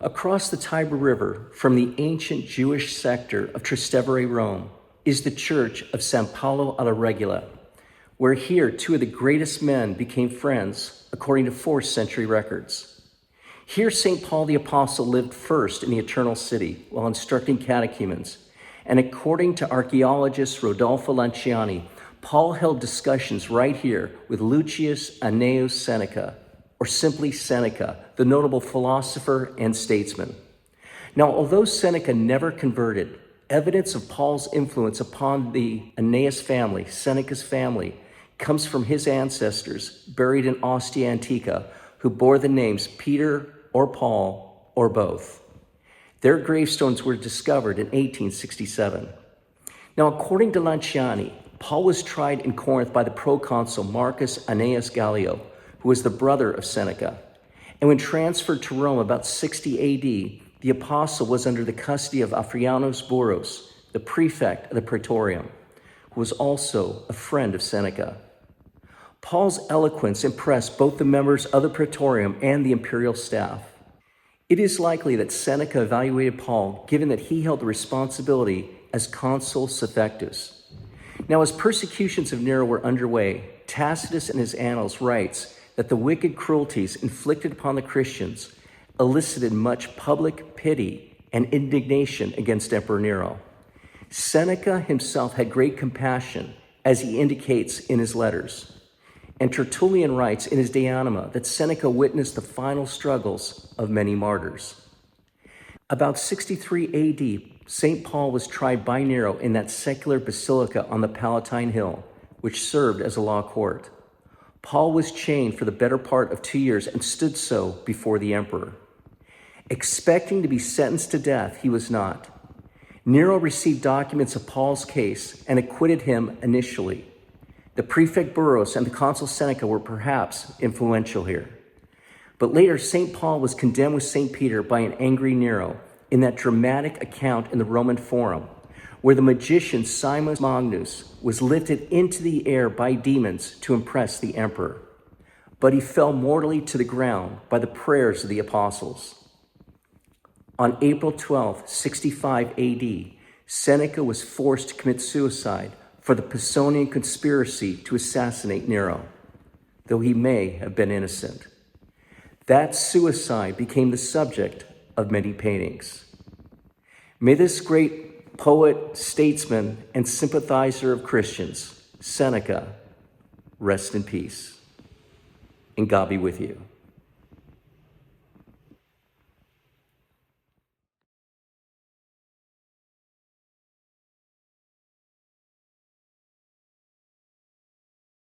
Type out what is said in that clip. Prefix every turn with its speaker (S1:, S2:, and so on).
S1: Across the Tiber River from the ancient Jewish sector of Trastevere, Rome, is the Church of San Paolo alla Regula, where here two of the greatest men became friends, according to 4th century records. Here St. Paul the Apostle lived first in the Eternal City while instructing catechumens, and according to archaeologist Rodolfo Lanciani, Paul held discussions right here with Lucius Annaeus Seneca, or simply Seneca, the notable philosopher and statesman. Now, although Seneca never converted, evidence of Paul's influence upon the Annaeus family, Seneca's family, comes from his ancestors buried in Ostia Antiqua, who bore the names Peter or Paul or both. Their gravestones were discovered in 1867. Now, according to Lanciani, Paul was tried in Corinth by the proconsul Marcus Annaeus Gallio, who was the brother of Seneca. And when transferred to Rome about 60 AD, the apostle was under the custody of Afrianus Burrus, the prefect of the Praetorium, who was also a friend of Seneca. Paul's eloquence impressed both the members of the Praetorium and the imperial staff. It is likely that Seneca evaluated Paul, given that he held the responsibility as consul suffectus. Now, as persecutions of Nero were underway, Tacitus in his Annals writes that the wicked cruelties inflicted upon the Christians elicited much public pity and indignation against Emperor Nero. Seneca himself had great compassion, as he indicates in his letters. And Tertullian writes in his De Anima that Seneca witnessed the final struggles of many martyrs. About 63 AD, St. Paul was tried by Nero in that secular basilica on the Palatine Hill, which served as a law court. Paul was chained for the better part of 2 years and stood so before the emperor. Expecting to be sentenced to death, he was not. Nero received documents of Paul's case and acquitted him initially. The prefect Burrus and the consul Seneca were perhaps influential here. But later, St. Paul was condemned with St. Peter by an angry Nero in that dramatic account in the Roman Forum, where the magician Simon Magnus was lifted into the air by demons to impress the emperor. But he fell mortally to the ground by the prayers of the apostles. On April 12, 65 AD, Seneca was forced to commit suicide for the Pisonian conspiracy to assassinate Nero, though he may have been innocent. That suicide became the subject of many paintings. May this great poet, statesman, and sympathizer of Christians, Seneca, rest in peace. And God be with you.